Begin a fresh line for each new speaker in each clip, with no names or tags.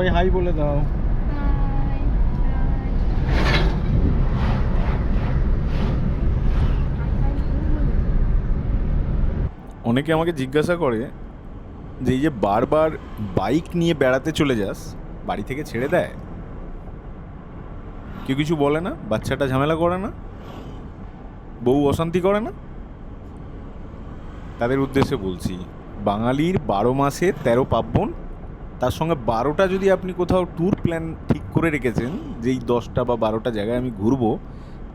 সবাই হাই বলে দাও। অনেকে আমাকে জিজ্ঞাসা করে যে এই যে বারবার বাইক নিয়ে বেড়াতে চলে যাস, বাড়ি থেকে ছেড়ে দেয়? কেউ কিছু বলে না? বাচ্চাটা ঝামেলা করে না? বউ অশান্তি করে না? তাদের উদ্দেশ্যে বলছি, বাঙালির 12 মাসে 13 পার্বণ, তার সঙ্গে 12টা যদি আপনি কোথাও ট্যুর প্ল্যান ঠিক করে রেখেছেন যে এই 10টা বা 12টা জায়গায় আমি ঘুরবো,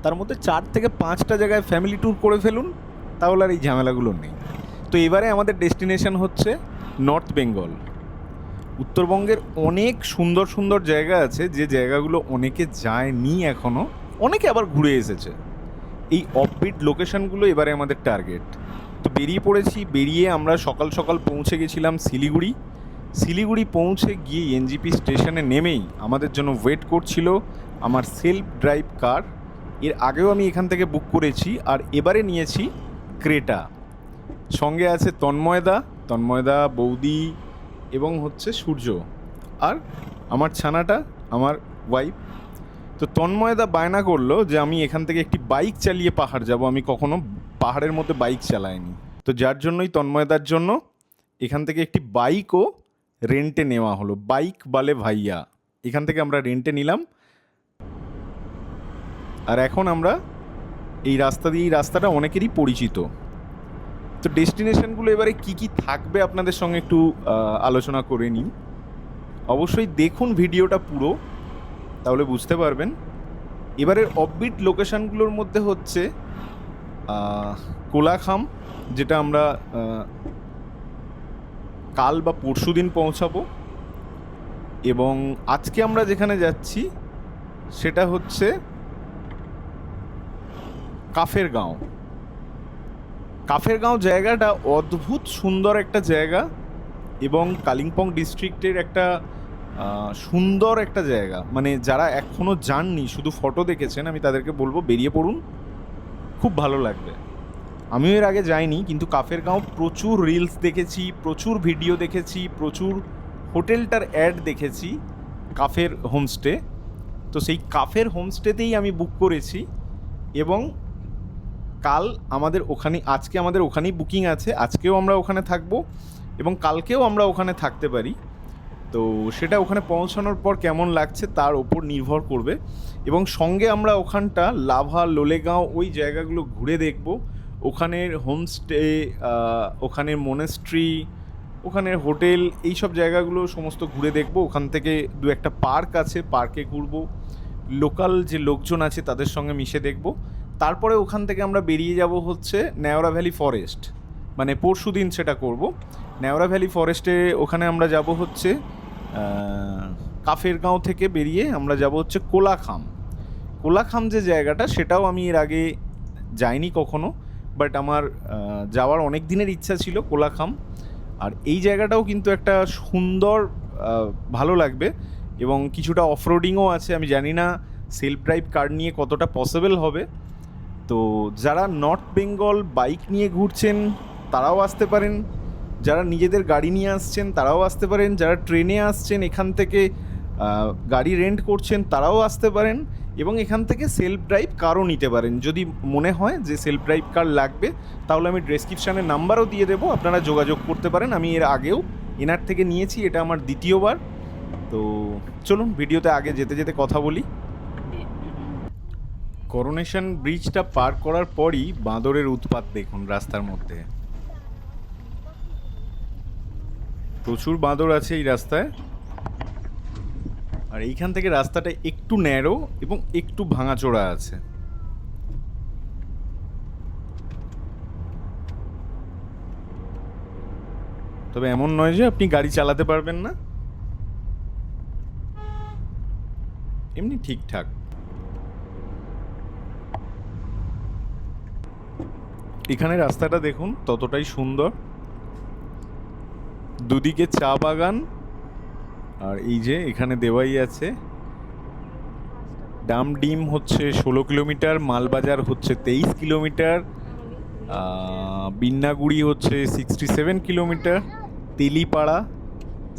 তার মধ্যে 4 থেকে 5টা জায়গায় ফ্যামিলি ট্যুর করে ফেলুন, তাহলে আর এই ঝামেলাগুলো নেই। তো এবারে আমাদের ডেস্টিনেশন হচ্ছে নর্থ বেঙ্গল। উত্তরবঙ্গের অনেক সুন্দর সুন্দর জায়গা আছে, যে জায়গাগুলো অনেকে যায়নি এখনও, অনেকে আবার ঘুরে এসেছে। এই অফবিট লোকেশনগুলো এবারে আমাদের টার্গেট। তো বেরিয়ে পড়েছি। বেরিয়ে আমরা সকাল সকাল পৌঁছে গেছিলাম শিলিগুড়ি। শিলিগুড়ি পৌঁছে গিয়ে এনজিপি স্টেশনে নেমেই আমাদের জন্য ওয়েট করছিল আমার সেলফ ড্রাইভ কার। এর আগেও আমি এখান থেকে বুক করেছি, আর এবারে নিয়েছি ক্রেটা। সঙ্গে আছে তন্ময়দা, বৌদি এবং হচ্ছে সূর্য, আর আমার ছানাটা, আমার ওয়াইফ। তো তন্ময়দা বায়না করলো যে আমি এখান থেকে একটি বাইক চালিয়ে পাহাড় যাব, আমি কখনো পাহাড়ের মধ্যে বাইক চালাইনি। তো যার জন্যই তন্ময়দার জন্য এখান থেকে একটি বাইকও রেন্টে নেওয়া হলো। বাইক বালে ভাইয়া, এখান থেকে আমরা রেন্টে নিলাম। আর এখন আমরা এই রাস্তা দিয়ে, এই রাস্তাটা অনেকেরই পরিচিত। তো ডেস্টিনেশনগুলো এবারে কি কি থাকবে আপনাদের সঙ্গে একটু আলোচনা করে নিই। অবশ্যই দেখুন ভিডিওটা পুরো, তাহলে বুঝতে পারবেন। এবারের অফবিট লোকেশনগুলোর মধ্যে হচ্ছে কোলাখাম, যেটা আমরা কাল বা পরশু দিন পৌঁছাবো। এবং আজকে আমরা যেখানে যাচ্ছি সেটা হচ্ছে কাফেরগাঁও জায়গাটা অদ্ভুত সুন্দর একটা জায়গা, এবং কালিম্পং ডিস্ট্রিক্টের একটা সুন্দর একটা জায়গা। মানে যারা এখনও যাননি, শুধু ফটো দেখেছেন, আমি তাদেরকে বলবো বেরিয়ে পড়ুন, খুব ভালো লাগবে। আমিও এর আগে যাইনি, কিন্তু কাফেরগাঁও প্রচুর রিলস দেখেছি, প্রচুর ভিডিও দেখেছি, প্রচুর হোটেলটার অ্যাড দেখেছি, কাফের হোমস্টে। তো সেই কাফের হোমস্টেতেই আমি বুক করেছি, এবং কাল আমাদের ওখানে, আজকে আমাদের ওখানেই বুকিং আছে। আজকেও আমরা ওখানে থাকবো, এবং কালকেও আমরা ওখানে থাকতে পারি। তো সেটা ওখানে পৌঁছানোর পর কেমন লাগছে তার ওপর নির্ভর করবে। এবং সঙ্গে আমরা ওখানটা লাভা, লোলেগাঁও, ওই জায়গাগুলো ঘুরে দেখব। ওখানের হোমস্টে, ওখানের মনেস্ট্রি, ওখানের হোটেল, এইসব জায়গাগুলো সমস্ত ঘুরে দেখব। ওখান থেকে দু একটা পার্ক আছে, পার্কে ঘুরবো, লোকাল যে লোকজন আছে তাদের সঙ্গে মিশে দেখব। তারপরে ওখান থেকে আমরা বেরিয়ে যাব হচ্ছে নেওড়া ভ্যালি ফরেস্ট, মানে পরশু দিন সেটা করব। নেওড়া ভ্যালি ফরেস্টে ওখানে আমরা যাব হচ্ছে কাফেরগাঁও থেকে বেরিয়ে আমরা যাব হচ্ছে কোলাখাম যে জায়গাটা, সেটাও আমি এর আগে যাইনি কখনো, বাট আমার যাওয়ার অনেক দিনের ইচ্ছা ছিল কোলাখাম। আর এই জায়গাটাও কিন্তু একটা সুন্দর, ভালো লাগবে, এবং কিছুটা অফরোডিংও আছে। আমি জানি না সেলফ ড্রাইভ কার নিয়ে কতটা পসিবল হবে। তো যারা নর্থ বেঙ্গল বাইক নিয়ে ঘুরছেন তারাও আসতে পারেন, যারা নিজেদের গাড়ি নিয়ে আসছেন তারাও আসতে পারেন, যারা ট্রেনে আসছেন এখান থেকে গাড়ি রেন্ট করছেন তারাও আসতে পারেন, এবং এখান থেকে সেলফ ড্রাইভ কারও নিতে পারেন। যদি মনে হয় যে সেলফ ড্রাইভ কার লাগবে, তাহলে আমি ডেসক্রিপশানে নাম্বারও দিয়ে দেবো, আপনারা যোগাযোগ করতে পারেন। আমি এর আগেও এনার থেকে নিয়েছি, এটা আমার দ্বিতীয়বার। তো চলুন ভিডিওতে আগে যেতে যেতে কথা বলি। করোনেশন ব্রিজটা পার করার পরই বাঁদরের উৎপাত দেখুন রাস্তার মধ্যে। প্রচুর বাঁদর আছে এই রাস্তায়। আর এইখান থেকে রাস্তাটা একটু ন্যারো এবং একটু ভাঙাচোরা আছে। তবে এমন নয় যে আপনি গাড়ি চালাতে পারবেন না, এমনি ঠিকঠাক। এখানে রাস্তাটা দেখুন ততটাই সুন্দর, দুদিকে চা বাগান। আর এই যে এখানে দেওয়াই আছে, ডামডিম হচ্ছে 16 কিলোমিটার, মালবাজার হচ্ছে 23 কিলোমিটার, বিন্নাগুড়ি হচ্ছে 67 কিলোমিটার, তেলিপাড়া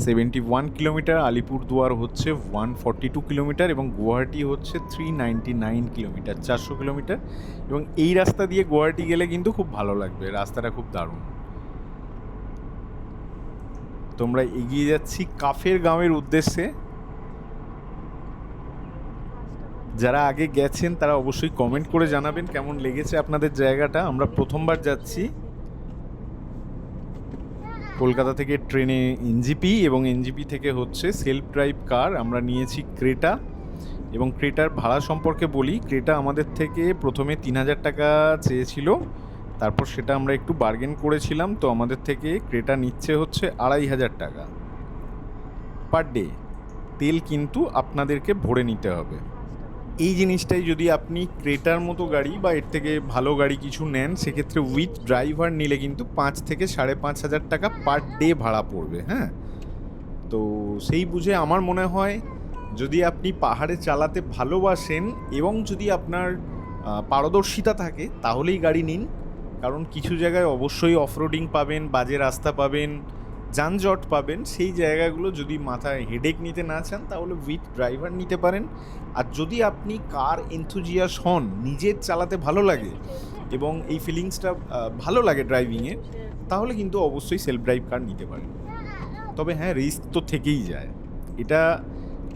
71 কিলোমিটার, আলিপুরদুয়ার হচ্ছে 142 কিলোমিটার এবং গুয়াহাটি হচ্ছে 399 কিলোমিটার, 400 কিলোমিটার। এবং এই রাস্তা দিয়ে গুয়াহাটি গেলে কিন্তু খুব ভালো লাগবে, রাস্তাটা খুব দারুণ। তোমরা এগিয়ে যাচ্ছি কাফের গাঁওয়ের উদ্দেশ্যে। যারা আগে গেছেন তারা অবশ্যই কমেন্ট করে জানাবেন কেমন লেগেছে আপনাদের জায়গাটা। আমরা প্রথমবার যাচ্ছি। কলকাতা থেকে ট্রেনে এনজিপি এবং এনজিপি থেকে হচ্ছে সেলফ ড্রাইভ কার আমরা নিয়েছি ক্রেটা। এবং ক্রেটার ভাড়া সম্পর্কে বলি, ক্রেটা আমাদের থেকে প্রথমে 3000 টাকা চেয়েছিল, তারপর সেটা আমরা একটু বার্গেন করেছিলাম, তো আমাদের থেকে ক্রেটা নিচ্ছে হচ্ছে 2500 টাকা পার ডে। তেল কিন্তু আপনাদেরকে ভরে নিতে হবে। এই জিনিসটাই যদি আপনি ক্রেটার মতো গাড়ি বা এর থেকে ভালো গাড়ি কিছু নেন, সেক্ষেত্রে উইথ ড্রাইভার নিলে কিন্তু 5 থেকে 5500 টাকা পার ডে ভাড়া পড়বে। হ্যাঁ, তো সেই বুঝে আমার মনে হয় যদি আপনি পাহাড়ে চালাতে ভালোবাসেন এবং যদি আপনার পারদর্শিতা থাকে তাহলেই গাড়ি নিন। কারণ কিছু জায়গায় অবশ্যই অফরোডিং পাবেন, বাজে রাস্তা পাবেন, যানজট পাবেন। সেই জায়গাগুলো যদি মাথায় হেডেক নিতে না চান তাহলে উইথ ড্রাইভার নিতে পারেন। আর যদি আপনি কার এনথুজিয়াস হন, নিজের চালাতে ভালো লাগে এবং এই ফিলিংসটা ভালো লাগে ড্রাইভিংয়ে, তাহলে কিন্তু অবশ্যই সেলফ ড্রাইভ কার নিতে পারেন। তবে হ্যাঁ, রিস্ক তো থেকেই যায়, এটা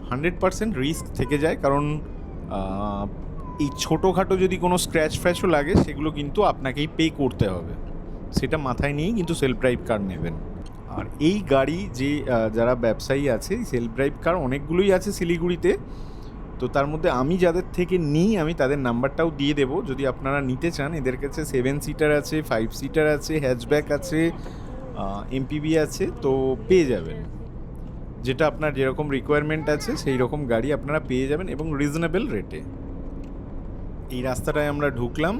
100% রিস্ক থেকে যায়। কারণ এই ছোটোখাটো যদি কোনো স্ক্র্যাচ ফ্র্যাচও লাগে সেগুলো কিন্তু আপনাকেই পে করতে হবে, সেটা মাথায় নিয়েই কিন্তু সেলফ ড্রাইভ কার নেবেন। আর এই গাড়ি যে যারা ব্যবসায়ী আছে, সেলফ ড্রাইভ কার অনেকগুলোই আছে শিলিগুড়িতে, তো তার মধ্যে আমি যাদের থেকে নিই আমি তাদের নাম্বারটাও দিয়ে দেবো যদি আপনারা নিতে চান। এদের কাছে 7 সিটার আছে, 5 সিটার আছে, হ্যাচব্যাক আছে, এমপিভি আছে, তো পেয়ে যাবেন যেটা আপনার যেরকম রিকোয়ারমেন্ট আছে সেই রকম গাড়ি আপনারা পেয়ে যাবেন এবং রিজনেবল রেটে। এই রাস্তাটায় আমরা ঢুকলাম,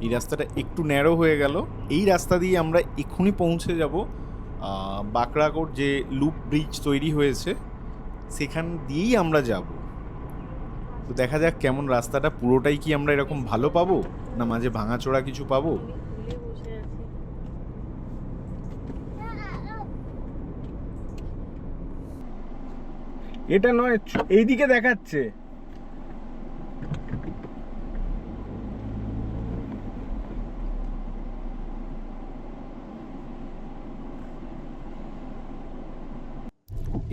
এই রাস্তাটা একটু ন্যারো হয়ে গেল। এই রাস্তা দিয়ে আমরা এক্ষুনি পৌঁছে যাব বাঁকড়াকোট যে লুপ ব্রিজ তৈরি হয়েছে সেখান দিয়েই আমরা যাব। তো দেখা যাক কেমন রাস্তাটা, পুরোটাই কি আমরা এরকম ভালো পাবো না মাঝে ভাঙাচোরা কিছু পাবো।
এটা নয়, এইদিকে দেখাচ্ছে।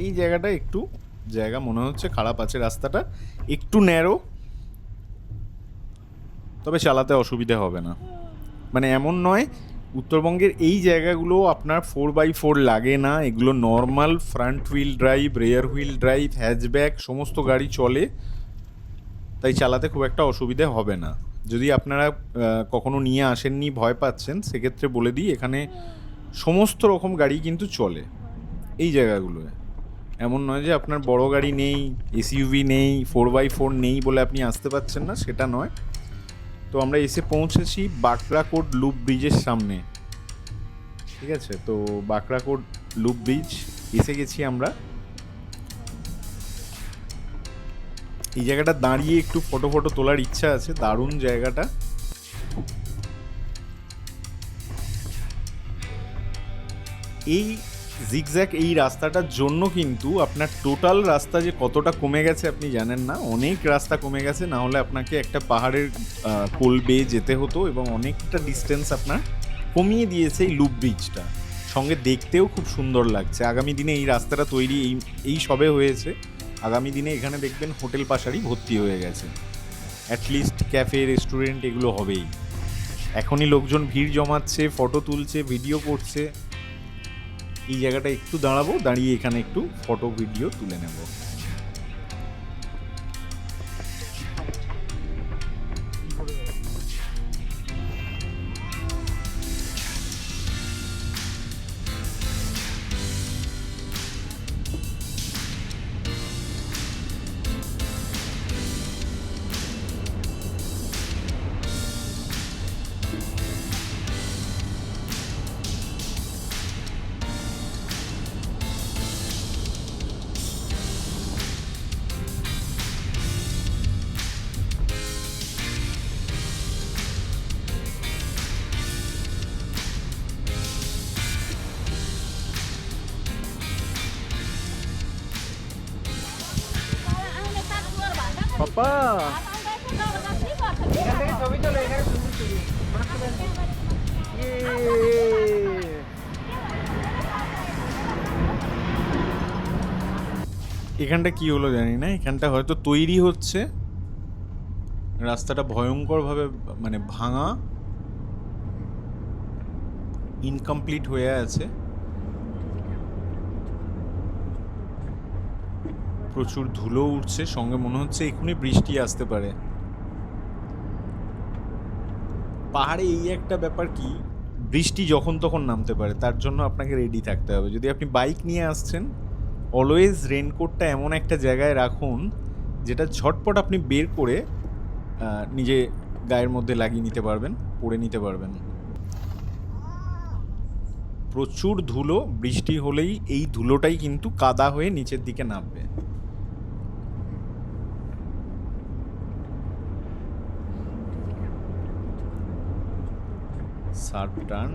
এই জায়গাটা একটু জায়গা মনে হচ্ছে খারাপ আছে, রাস্তাটা একটু ন্যারো, তবে চালাতে অসুবিধে হবে না। মানে এমন নয়, উত্তরবঙ্গের এই জায়গাগুলো আপনার 4x4 লাগে না, এগুলো normal front wheel drive, rare wheel drive, hatchback সমস্ত গাড়ি চলে, তাই চালাতে খুব একটা অসুবিধে হবে না। যদি আপনারা কখনো নিয়ে আসেননি, ভয় পাচ্ছেন, সেক্ষেত্রে বলে দিই এখানে সমস্ত রকম গাড়ি কিন্তু চলে এই জায়গাগুলোয়। এমন নয় যে আপনার বড় গাড়ি নেই, এসইউভি নেই, 4x4 নেই বলে আপনি আসতে পারছেন না, সেটা নয়। তো আমরা এসে পৌঁছেছি বাঁকড়াকোট লুপ ব্রিজের সামনে। ঠিক আছে, তো বাঁকড়াকোট লুপ ব্রিজ এসে গেছি আমরা। এই জায়গাটা দাঁড়িয়ে একটু ফটো তোলার ইচ্ছা আছে, দারুণ জায়গাটা। এই জিগজ্যাগ এই রাস্তাটার জন্য কিন্তু আপনার টোটাল রাস্তা যে কতটা কমে গেছে আপনি জানেন না, অনেক রাস্তা কমে গেছে। না হলে আপনাকে একটা পাহাড়ের কোল বেয়ে যেতে হতো এবং অনেকটা ডিস্টেন্স আপনার কমিয়ে দিয়েছে এই লুপ ব্রিজটা। সঙ্গে দেখতেও খুব সুন্দর লাগছে। আগামী দিনে এই রাস্তাটা তৈরি এই সবে হয়েছে, আগামী দিনে এখানে দেখবেন হোটেল পাশারি ভর্তি হয়ে গেছে, অ্যাটলিস্ট ক্যাফে, রেস্টুরেন্ট এগুলো হবেই। এখনই লোকজন ভিড় জমাচ্ছে, ফটো তুলছে, ভিডিও করছে। এই জায়গাটা একটু দাঁড়াবো, দাঁড়িয়ে এখানে একটু ফটো ভিডিও তুলে নেব।
বাবা, এখান থেকে ছবি চলো, এখানে সুন্দর ছবি। ইয়ে।
এখানটা কি হলো জানি না, এখানটা হয়তো তৈরি হচ্ছে, রাস্তাটা ভয়ঙ্করভাবে মানে ভাঙা, ইনকমপ্লিট হয়ে আছে, প্রচুর ধুলো উঠছে, সঙ্গে মনে হচ্ছে এক্ষুনি বৃষ্টি আসতে পারে। পাহাড়ে এই একটা ব্যাপার কি, বৃষ্টি যখন তখন নামতে পারে, তার জন্য আপনাকে রেডি থাকতে হবে। যদি আপনি বাইক নিয়ে আসছেন, অলওয়েজ রেনকোটটা এমন একটা জায়গায় রাখুন যেটা ঝটপট আপনি বের করে নিজে গায়ের মধ্যে লাগিয়ে নিতে পারবেন, পরে নিতে পারবেন। প্রচুর ধুলো, বৃষ্টি হলেই এই ধুলোটাই কিন্তু কাদা হয়ে নিচের দিকে নামবে। শার্প টার্ন,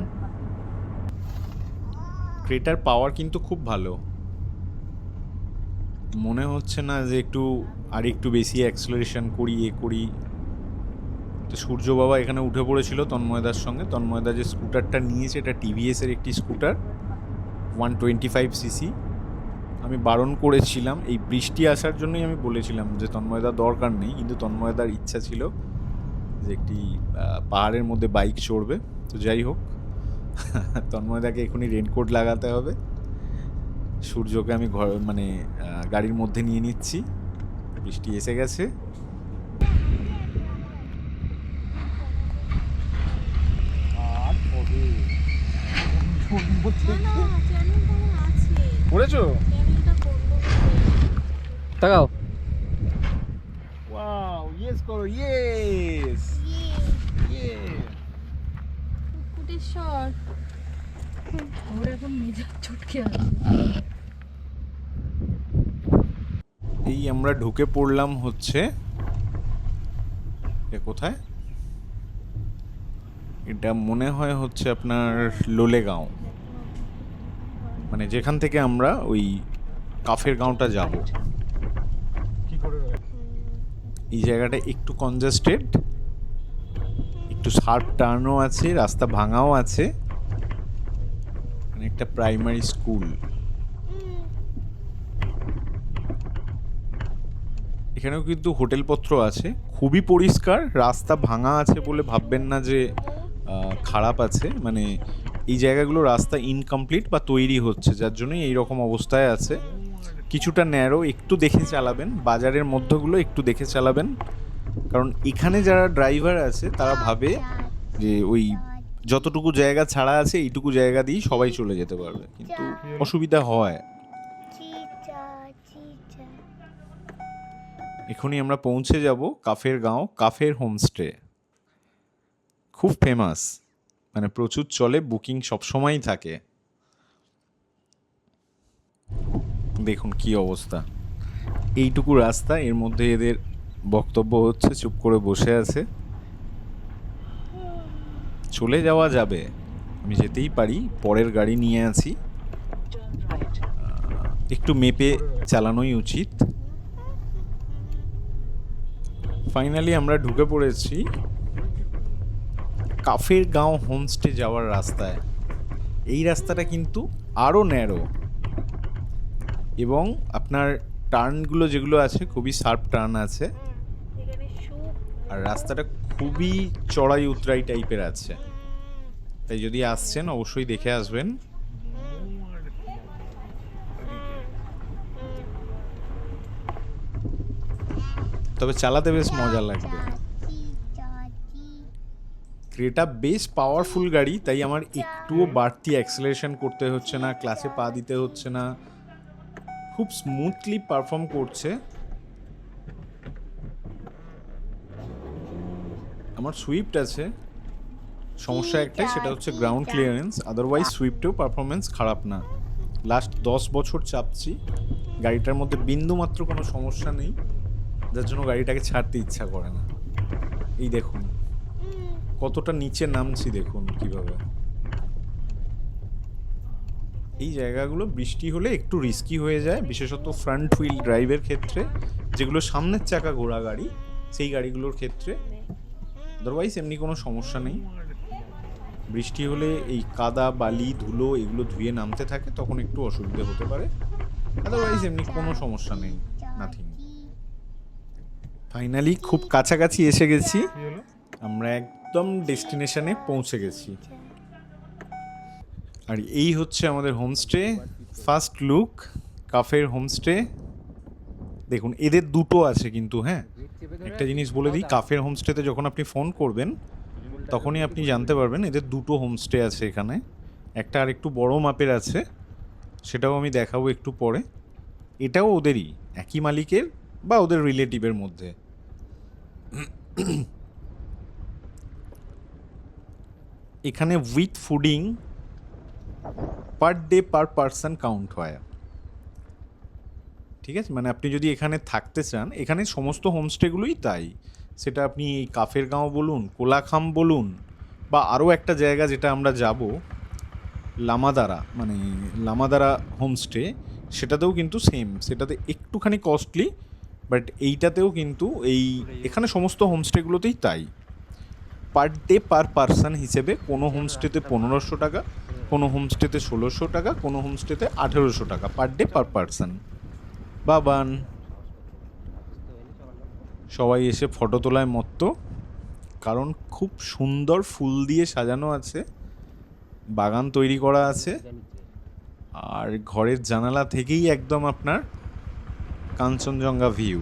ক্রেটার পাওয়ার কিন্তু খুব ভালো, মনে হচ্ছে না যে আর একটু বেশি অ্যাক্সেলারেশন করি করি। তো সূর্য বাবা এখানে উঠে পড়েছিল তন্ময়দার সঙ্গে। তন্ময়দা যে স্কুটারটা নিয়েছে এটা টিভিএসের একটি স্কুটার, 125cc। আমি বারণ করেছিলাম, এই বৃষ্টি আসার জন্যই আমি বলেছিলাম যে তন্ময়দার দরকার নেই, কিন্তু তন্ময়দার ইচ্ছা ছিল যে একটি পাহাড়ের মধ্যে বাইক চড়বে। তো যাই হোক, তন্ময়দাকে এখনই রেনকোট লাগাতে হবে। সূর্যকে আমি গাড়ির মধ্যে নিয়ে নিচ্ছি, বৃষ্টি এসে গেছে।
করেছো?
তাকাও।
ওয়াও, ইয়েস করো, ইয়েস। ইয়ে।
কুকুরেশ্বর ওর এখন মেজাজ চটকে আছে।
এই আমরা ঢুকে পড়লাম হচ্ছে কোথায়, এটা মনে হয় হচ্ছে আপনার লোলেগাঁও, মানে যেখান থেকে আমরা ওই কাফের গাঁওটা যাব।
কি করে?
এই জায়গাটা একটু কনজেস্টেড, একটু শার্প টার্নও আছে, রাস্তা ভাঙাও আছে, মানে একটা প্রাইমারি স্কুল। এখানেও কিন্তু হোটেলপত্র আছে, খুবই পরিষ্কার। রাস্তা ভাঙা আছে বলে ভাববেন না যে খারাপ আছে, মানে এই জায়গাগুলো রাস্তা ইনকমপ্লিট বা তৈরি হচ্ছে, যার জন্যই এইরকম অবস্থায় আছে। কিছুটা ন্যারো, একটু দেখে চালাবেন, বাজারের মধ্যগুলো একটু দেখে চালাবেন, কারণ এখানে যারা ড্রাইভার আছে তারা ভাবে যে ওই যতটুকু জায়গা ছাড়া আছে এইটুকু জায়গা দিয়েই সবাই চলে যেতে পারবে, কিন্তু অসুবিধা হয়। এখনই আমরা পৌঁছে যাব কাফের গাঁও, কাফের হোমস্টে, খুব ফেমাস, মানে প্রচুর চলে, বুকিং সবসময়ই থাকে। দেখুন কি অবস্থা, এইটুকু রাস্তা, এর মধ্যে এদের বক্তব্য হচ্ছে, চুপ করে বসে আছে। চলে যাওয়া যাবে, আমি যেতেই পারি, পরের গাড়ি নিয়ে আছি, একটু মেপে চালানোই উচিত। ফাইনালি আমরা ঢুকে পড়েছি কাফের গাঁও হোমস্টে যাওয়ার রাস্তায়। এই রাস্তাটা কিন্তু আরও ন্যারো, এবং আপনার টার্নগুলো যেগুলো আছে খুবই শার্প টার্ন আছে, আর রাস্তাটা খুবই চড়াই উতরাই টাইপের আছে। তাই যদি আসছেন অবশ্যই দেখে আসবেন। তবে চালাতে বেশ মজা লাগবে। ক্রেটা বেশ পাওয়ারফুল গাড়ি, তাই আমার একটুও বাড়তি অ্যাক্সেলারেশন করতে হচ্ছে না, ক্লাসে পা দিতে হচ্ছে না, খুব স্মুথলি পারফর্ম করছে। আমার সুইফট আছে, সমস্যা একটাই, সেটা হচ্ছে গ্রাউন্ড ক্লিয়ারেন্স, আদারওয়াইজ সুইফটেও পারফরমেন্স খারাপ না। লাস্ট 10 বছর চাপছি, গাড়িটার মধ্যে বিন্দুমাত্র কোনো সমস্যা নেই, যার জন্য গাড়িটাকে ছাড়তে ইচ্ছা করে না। এই দেখুন কতটা নিচে নামছি, দেখুন কিভাবে। এই জায়গাগুলো বৃষ্টি হলে একটু রিস্কি হয়ে যায়, বিশেষত ফ্রন্ট হুইল ড্রাইভের ক্ষেত্রে যেগুলো সামনের চাকা ঘোড়া গাড়ি, সেই গাড়িগুলোর ক্ষেত্রে। আদারওয়াইজ এমনি কোনো সমস্যা নেই। বৃষ্টি হলে এই কাদা বালি ধুলো এগুলো ধুয়ে নামতে থাকে, তখন একটু অসুবিধে হতে পারে। আদারওয়াইজ এমনি কোনো সমস্যা নেই, নাথিং। ফাইনালি খুব কাছাকাছি এসে গেছি,
কি হলো?
আমরা একদম ডেস্টিনেশনে পৌঁছে গেছি। আর এই হচ্ছে আমাদের হোমস্টে, ফার্স্ট লুক কাফের হোমস্টে। দেখুন এদের দুটো আছে কিন্তু, হ্যাঁ একটা জিনিস বলে দিই, কাফের হোমস্টেতে যখন আপনি ফোন করবেন তখনই আপনি জানতে পারবেন এদের দুটো হোমস্টে আছে এখানে। একটা আর একটু বড় মাপের আছে, সেটাও আমি দেখাবো একটু পরে। এটাও ওদেরই, একই মালিকের বা ওদের রিলেটিভের মধ্যে। এখানে with fooding per day per person count হয়। ঠিক আছে, মানে আপনি যদি এখানে থাকতে চান, এখানে সমস্ত হোমস্টেগুলোই তাই, সেটা আপনি এই কাফের গাঁও বলুন, কোলাখাম বলুন, বা আরও একটা জায়গা যেটা আমরা যাব লামাদারা, মানে লামাদারা হোমস্টে, সেটাতেও কিন্তু সেম, সেটাতে একটুখানি কস্টলি, বাট এইটাতেও কিন্তু এখানে সমস্ত হোমস্টেগুলোতেই তাই। পার ডে পার পারসন হিসেবে কোনো হোমস্টেতে 1500 টাকা, কোনো হোমস্টেতে 1600 টাকা, কোনো হোমস্টেতে 1800 টাকা per day per person. Baban সবাই এসে ফটো তোলায় মত্ত, কারণ খুব সুন্দর ফুল দিয়ে সাজানো আছে, বাগান তৈরি করা আছে, আর ঘরের জানালা থেকেই একদম আপনার কাঞ্চনজঙ্ঘা ভিউ।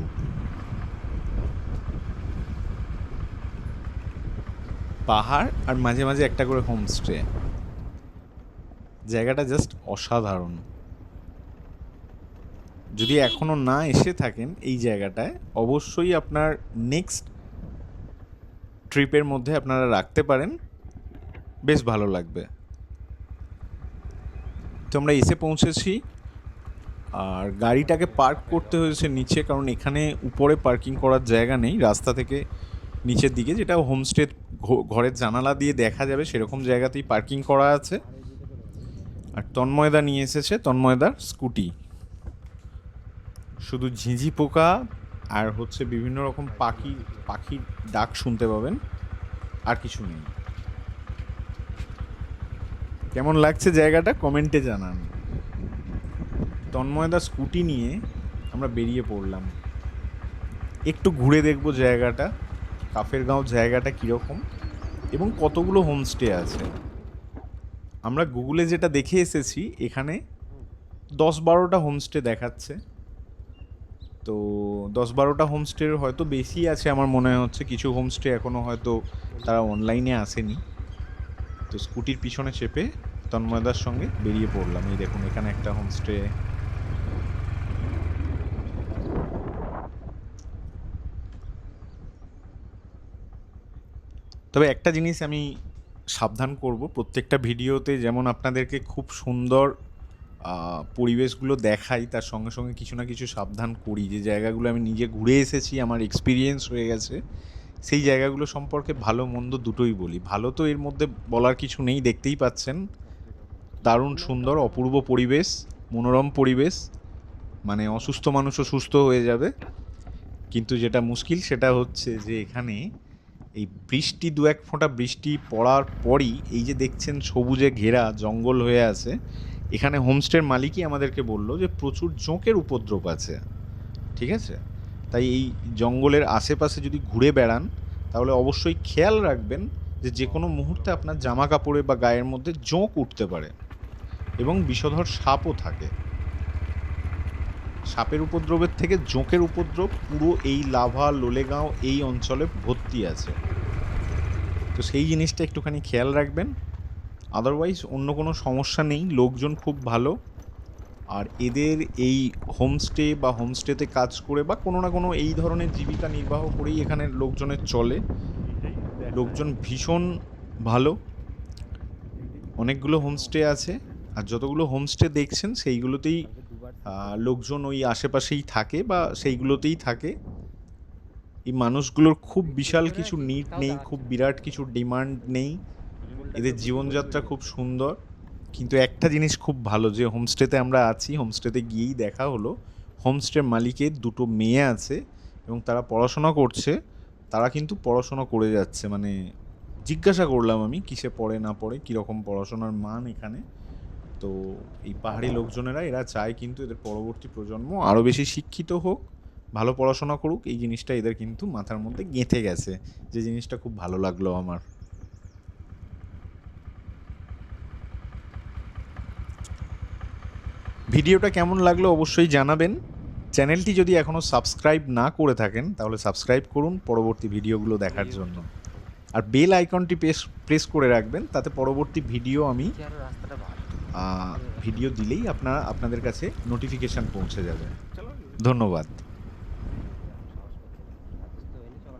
পাহাড় আর মাঝে মাঝে একটা করে হোমস্টে, জায়গাটা জাস্ট অসাধারণ। যদি এখনো না এসে থাকেন এই জায়গাটায়, অবশ্যই আপনার নেক্সট ট্রিপের মধ্যে আপনারা রাখতে পারেন, বেশ ভালো লাগবে। তো আমরা এসে পৌঁছেছি, আর গাড়িটাকে পার্ক করতে হয়েছে নিচে, কারণ এখানে উপরে পার্কিং করার জায়গা নেই, রাস্তা থেকে নিচের দিকে, যেটা হোমস্টে ঘরের জানালা দিয়ে দেখা যাবে সেরকম জায়গাতেই পার্কিং করা আছে। আর তন্ময়দা নিয়ে এসেছে তন্ময়দার স্কুটি। শুধু ঝিঁঝি পোকা আর হচ্ছে বিভিন্ন রকম পাখির ডাক শুনতে পাবেন, আর কিছু নেই। কেমন লাগছে জায়গাটা কমেন্টে জানান। তন্ময়দা স্কুটি নিয়ে আমরা বেরিয়ে পড়লাম, একটু ঘুরে দেখব জায়গাটা, কাফের গাঁও জায়গাটা কীরকম এবং কতগুলো হোমস্টে আছে। আমরা গুগলে যেটা দেখে এসেছি, এখানে 10-12টা হোমস্টে দেখাচ্ছে, তো 10-12টা হোমস্টের হয়তো বেশি আছে আমার মনে হচ্ছে, কিছু হোমস্টে এখনও হয়তো তারা অনলাইনে আসেনি। তো স্কুটির পিছনে চেপে তন্ময়দার সঙ্গে বেরিয়ে পড়লাম। এই দেখুন এখানে একটা হোমস্টে, তবে একটা জিনিস আমি সাবধান করব প্রত্যেকটা ভিডিওতে, যেমন আপনাদেরকে খুব সুন্দর পরিবেশগুলো দেখাই, তার সঙ্গে সঙ্গে কিছু না কিছু সাবধান করি। যে জায়গাগুলো আমি নিজে ঘুরে এসেছি, আমার এক্সপিরিয়েন্স হয়ে গেছে, সেই জায়গাগুলো সম্পর্কে ভালো মন্দ দুটোই বলি। ভালো তো এর মধ্যে বলার কিছু নেই, দেখতেই পাচ্ছেন দারুণ সুন্দর অপূর্ব পরিবেশ, মনোরম পরিবেশ, মানে অসুস্থ মানুষও সুস্থ হয়ে যাবে। কিন্তু যেটা মুশকিল সেটা হচ্ছে যে এখানে এই বৃষ্টি, 1 ফোঁটা বৃষ্টি পড়ার পরই এই যে দেখছেন সবুজে ঘেরা জঙ্গল হয়ে আছে, এখানে হোমস্টের মালিকই আমাদেরকে বললো যে প্রচুর জোঁকের উপদ্রব আছে। ঠিক আছে, তাই এই জঙ্গলের আশেপাশে যদি ঘুরে বেড়ান তাহলে অবশ্যই খেয়াল রাখবেন যে কোনো মুহূর্তে আপনার জামা কাপড়ে বা গায়ের মধ্যে জোঁক উঠতে পারে, এবং বিষধর সাপও থাকে। সাপের উপদ্রবের থেকে জোঁকের উপদ্রব পুরো এই লাভা লোলেগাঁও এই অঞ্চলে ভর্তি আছে, তো সেই জিনিসটা একটুখানি খেয়াল রাখবেন। আদারওয়াইজ অন্য কোনো সমস্যা নেই, লোকজন খুব ভালো। আর এদের এই হোমস্টে বা হোমস্টেতে কাজ করে বা কোনো না কোনো এই ধরনের জীবিকা নির্বাহ করেই এখানে লোকজনের চলে। লোকজন ভীষণ ভালো, অনেকগুলো হোমস্টে আছে, আর যতগুলো হোমস্টে দেখছেন সেইগুলোতেই লোকজন ওই আশেপাশেই থাকে বা সেইগুলোতেই থাকে। এই মানুষগুলোর খুব বিশাল কিছু নিড নেই, খুব বিরাট কিছু ডিমান্ড নেই, এদের জীবনযাত্রা খুব সুন্দর। কিন্তু একটা জিনিস খুব ভালো, যে হোমস্টেতে আমরা আছি, হোমস্টেতে গিয়েই দেখা হলো, হোমস্টের মালিকের দুটো মেয়ে আছে এবং তারা পড়াশোনা করছে। তারা কিন্তু পড়াশোনা করে যাচ্ছে, মানে জিজ্ঞাসা করলাম আমি কিসে পড়ে না পড়ে, কীরকম পড়াশোনার মান এখানে। তো এই পাহাড়ি লোকজনেরা এরা চায় কিন্তু এদের পরবর্তী প্রজন্ম আরও বেশি শিক্ষিত হোক, ভালো পড়াশোনা করুক। এই জিনিসটা এদের কিন্তু মাথার মধ্যে গেঁথে গেছে, যে জিনিসটা খুব ভালো লাগলো আমার। ভিডিওটা কেমন লাগলো অবশ্যই জানাবেন। চ্যানেলটি যদি এখনও সাবস্ক্রাইব না করে থাকেন তাহলে সাবস্ক্রাইব করুন পরবর্তী ভিডিওগুলো দেখার জন্য। আর বেল আইকনটি প্রেস করে রাখবেন, তাতে পরবর্তী ভিডিও আমি ভিডিও দিলেই আপনাদের কাছে নোটিফিকেশান পৌঁছে যাবে। ধন্যবাদ।